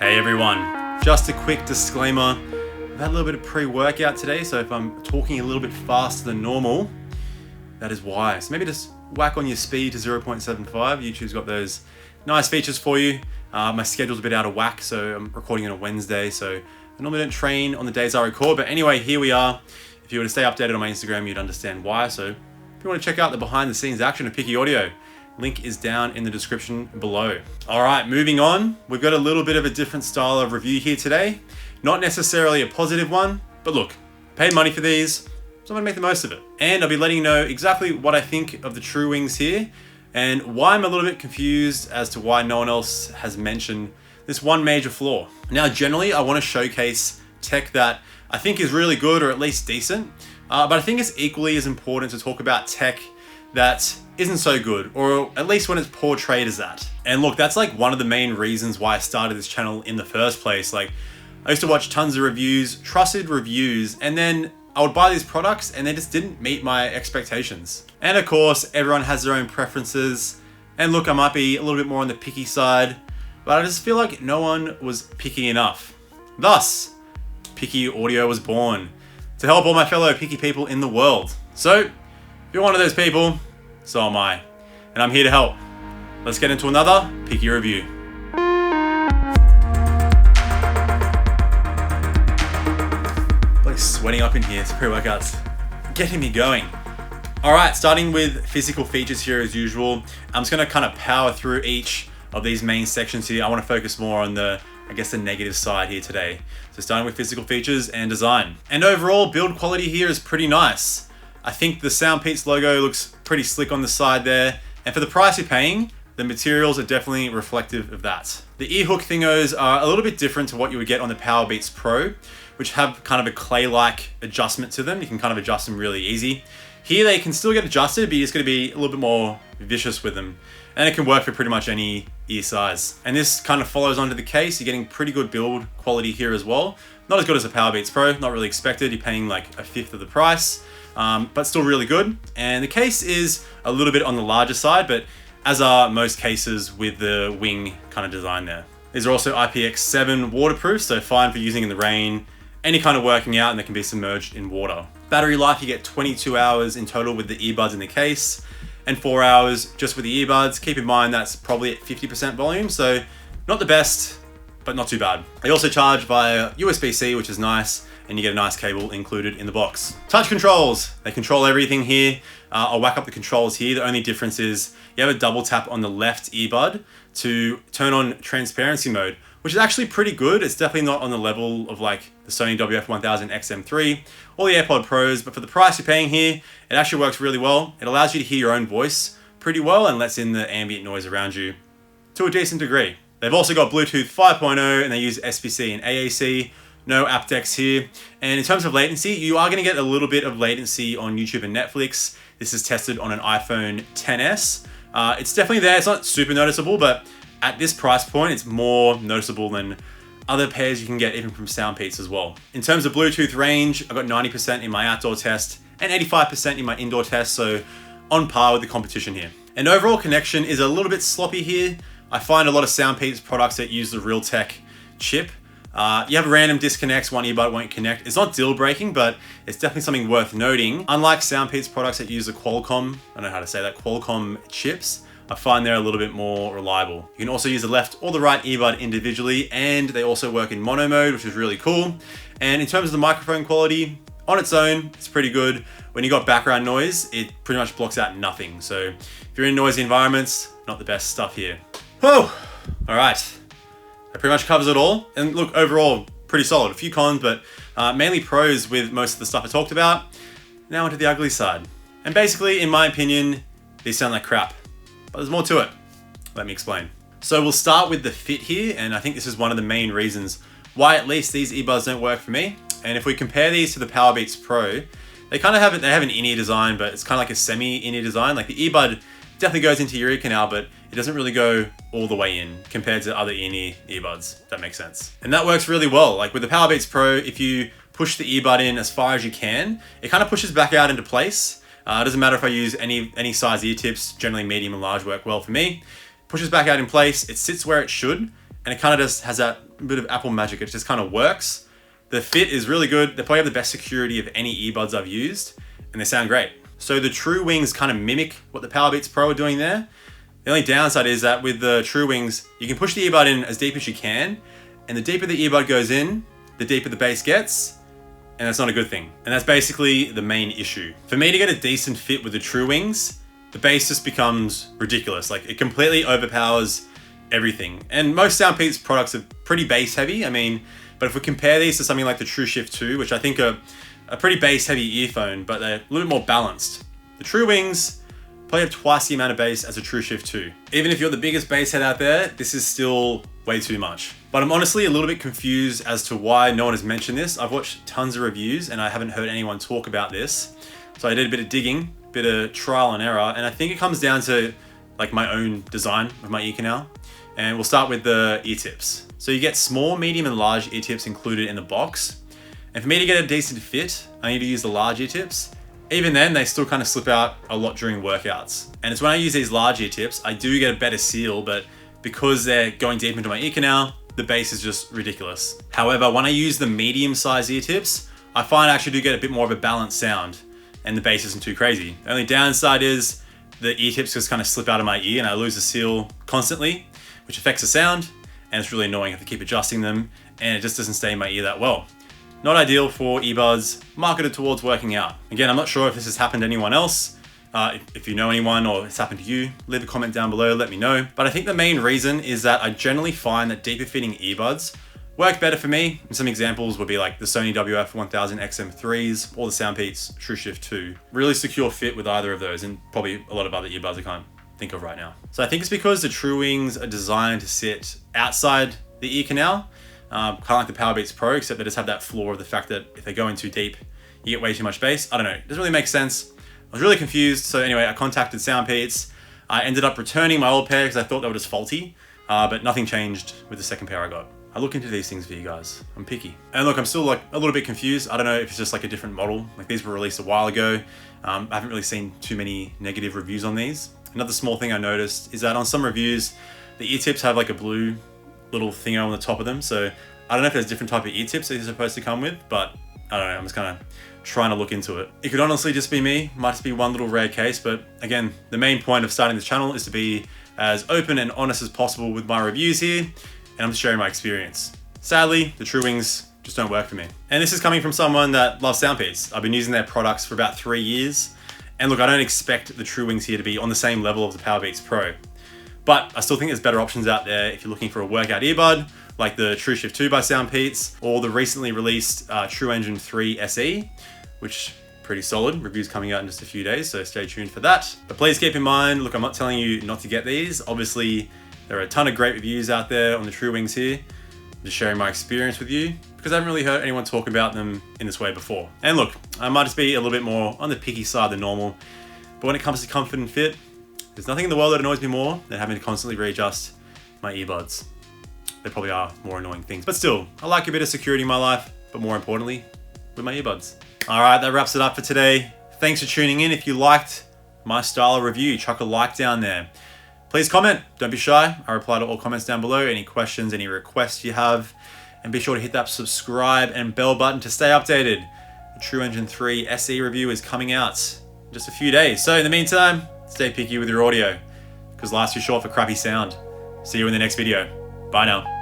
Hey everyone, just a quick disclaimer. I've had a little bit of pre-workout today, so if I'm talking a little bit faster than normal, that is why. So maybe just whack on your speed to 0.75. YouTube's got those nice features for you. My schedule's a bit out of whack, so I'm recording on a Wednesday, so I normally don't train on the days I record, but anyway, here we are. If you were to stay updated on my Instagram, you'd understand why. So if you want to check out the behind the scenes action of Picky Audio, link is down in the description below. All right, moving on. We've got a little bit of a different style of review here today. Not necessarily a positive one, but look, paid money for these, so I'm gonna make the most of it. And I'll be letting you know exactly what I think of the TrueWings here and why I'm a little bit confused as to why no one else has mentioned this one major flaw. Now, generally, I wanna showcase tech that I think is really good or at least decent, but I think it's equally as important to talk about tech that isn't so good, or at least when it's portrayed as that. And look, that's like one of the main reasons why I started this channel in the first place. Like, I used to watch tons of reviews, trusted reviews, and then I would buy these products and they just didn't meet my expectations. And of course, everyone has their own preferences. And look, I might be a little bit more on the picky side, but I just feel like no one was picky enough. Thus, Picky Audio was born to help all my fellow picky people in the world. So, if you're one of those people, so am I. And I'm here to help. Let's get into another Picky review. Like sweating up in here, it's pre-workouts. Getting me going. All right, starting with physical features here as usual. I'm just gonna kind of power through each of these main sections here. I wanna focus more on the negative side here today. So starting with physical features and design. And overall, build quality here is pretty nice. I think the SoundPEATS logo looks pretty slick on the side there. And for the price you're paying, the materials are definitely reflective of that. The ear hook thingos are a little bit different to what you would get on the PowerBeats Pro, which have kind of a clay-like adjustment to them. You can kind of adjust them really easy. Here they can still get adjusted, but you're just gonna be a little bit more vicious with them. And it can work for pretty much any ear size. And this kind of follows onto the case. You're getting pretty good build quality here as well. Not as good as a PowerBeats Pro, not really expected. You're paying like a fifth of the price. But still really good. And the case is a little bit on the larger side, but as are most cases with the wing kind of design there. These are also IPX7 waterproof, so fine for using in the rain, any kind of working out, and they can be submerged in water. Battery life, you get 22 hours in total with the earbuds in the case, and 4 hours just with the earbuds. Keep in mind that's probably at 50% volume, so not the best, but not too bad. They also charge via USB-C, which is nice, and you get a nice cable included in the box. Touch controls, they control everything here. I'll whack up the controls here. The only difference is you have a double tap on the left earbud to turn on transparency mode, which is actually pretty good. It's definitely not on the level of like the Sony WF-1000 XM3 or the AirPod Pros, but for the price you're paying here, it actually works really well. It allows you to hear your own voice pretty well and lets in the ambient noise around you to a decent degree. They've also got Bluetooth 5.0 and they use SBC and AAC. No aptX here. And in terms of latency, you are gonna get a little bit of latency on YouTube and Netflix. This is tested on an iPhone XS. It's definitely there. It's not super noticeable, but at this price point, it's more noticeable than other pairs you can get even from SoundPEATS as well. In terms of Bluetooth range, I got 90% in my outdoor test and 85% in my indoor test, so on par with the competition here. And overall connection is a little bit sloppy here. I find a lot of SoundPEATS products that use the Realtek chip. You have random disconnects, one earbud won't connect. It's not deal breaking, but it's definitely something worth noting. Unlike SoundPEATS products that use the Qualcomm, I don't know how to say that, Qualcomm chips, I find they're a little bit more reliable. You can also use the left or the right earbud individually, and they also work in mono mode, which is really cool. And in terms of the microphone quality, on its own, it's pretty good. When you got background noise, it pretty much blocks out nothing. So if you're in noisy environments, not the best stuff here. Oh, all right. That pretty much covers it all. And look, overall, pretty solid. A few cons, but mainly pros with most of the stuff I talked about. Now onto the ugly side. And basically, in my opinion, these sound like crap. But there's more to it. Let me explain. So we'll start with the fit here, and I think this is one of the main reasons why at least these earbuds don't work for me. And if we compare these to the PowerBeats Pro, they kind of have an in-ear design, but it's kind of like a semi-in-ear design. Like the earbud definitely goes into your ear canal, but it doesn't really go all the way in compared to other in-ear earbuds, if that makes sense. And that works really well. Like with the PowerBeats Pro, if you push the earbud in as far as you can, it kind of pushes back out into place. It doesn't matter if I use any size ear tips, generally medium and large work well for me. Pushes back out in place, it sits where it should, and it kind of just has that bit of Apple magic. It just kind of works. The fit is really good. They probably have the best security of any earbuds I've used, and they sound great. So the TrueWings kind of mimic what the PowerBeats Pro are doing there. The only downside is that with the TrueWings, you can push the earbud in as deep as you can, and the deeper the earbud goes in, the deeper the bass gets, and that's not a good thing. And that's basically the main issue. For me to get a decent fit with the TrueWings, the bass just becomes ridiculous. Like, it completely overpowers everything. And most SoundPEATS products are pretty bass heavy. I mean, but if we compare these to something like the TrueShift 2, which I think are a pretty bass heavy earphone, but they're a little bit more balanced. The TrueWings probably have twice the amount of bass as a TrueShift 2. Even if you're the biggest bass head out there, this is still way too much. But I'm honestly a little bit confused as to why no one has mentioned this. I've watched tons of reviews and I haven't heard anyone talk about this. So I did a bit of digging, a bit of trial and error, and I think it comes down to like my own design of my ear canal. And we'll start with the ear tips. So you get small, medium, and large ear tips included in the box. And for me to get a decent fit, I need to use the large ear tips. Even then, they still kind of slip out a lot during workouts. And it's when I use these large ear tips, I do get a better seal, but because they're going deep into my ear canal, the bass is just ridiculous. However, when I use the medium-sized ear tips, I find I actually do get a bit more of a balanced sound, and the bass isn't too crazy. The only downside is the ear tips just kind of slip out of my ear and I lose the seal constantly, which affects the sound, and it's really annoying. I have to keep adjusting them, and it just doesn't stay in my ear that well. Not ideal for earbuds marketed towards working out. Again, I'm not sure if this has happened to anyone else. If you know anyone or it's happened to you, leave a comment down below, let me know. But I think the main reason is that I generally find that deeper fitting earbuds work better for me. And some examples would be like the Sony WF-1000 XM3s or the SoundPEATS TrueShift 2. Really secure fit with either of those, and probably a lot of other earbuds I can't think of right now. So I think it's because the TrueWings are designed to sit outside the ear canal, kind of like the PowerBeats Pro, except they just have that flaw of the fact that if they go in too deep, you get way too much bass. I don't know, it doesn't really make sense. I was really confused. So anyway, I contacted SoundPEATS. I ended up returning my old pair because I thought they were just faulty, but nothing changed with the second pair I got. I look into these things for you guys. I'm picky. And look, I'm still like a little bit confused. I don't know if it's just like a different model. Like, these were released a while ago. I haven't really seen too many negative reviews on these. Another small thing I noticed is that on some reviews, the ear tips have like a blue little thingo on the top of them. So I don't know if there's different type of ear tips that they're supposed to come with, but I don't know, I'm just kind of trying to look into it. It could honestly just be me, might just be one little rare case, but again, the main point of starting this channel is to be as open and honest as possible with my reviews here, and I'm just sharing my experience. Sadly, the TrueWings just don't work for me. And this is coming from someone that loves SoundPEATS. I've been using their products for about 3 years, and look, I don't expect the TrueWings here to be on the same level of the PowerBeats Pro, but I still think there's better options out there if you're looking for a workout earbud, like the TrueShift 2 by SoundPEATS, or the recently released True Engine 3 SE, which pretty solid. Reviews coming out in just a few days, so stay tuned for that. But please keep in mind, look, I'm not telling you not to get these. Obviously, there are a ton of great reviews out there on the TrueWings here. I'm just sharing my experience with you because I haven't really heard anyone talk about them in this way before. And look, I might just be a little bit more on the picky side than normal, but when it comes to comfort and fit, there's nothing in the world that annoys me more than having to constantly readjust my earbuds. There probably are more annoying things, but still, I like a bit of security in my life, but more importantly, with my earbuds. All right, that wraps it up for today. Thanks for tuning in. If you liked my style of review, chuck a like down there. Please comment, don't be shy. I reply to all comments down below. Any questions, any requests you have, and be sure to hit that subscribe and bell button to stay updated. The True Engine 3 SE review is coming out in just a few days. So in the meantime, stay picky with your audio, because life's too short for crappy sound. See you in the next video. Bye now.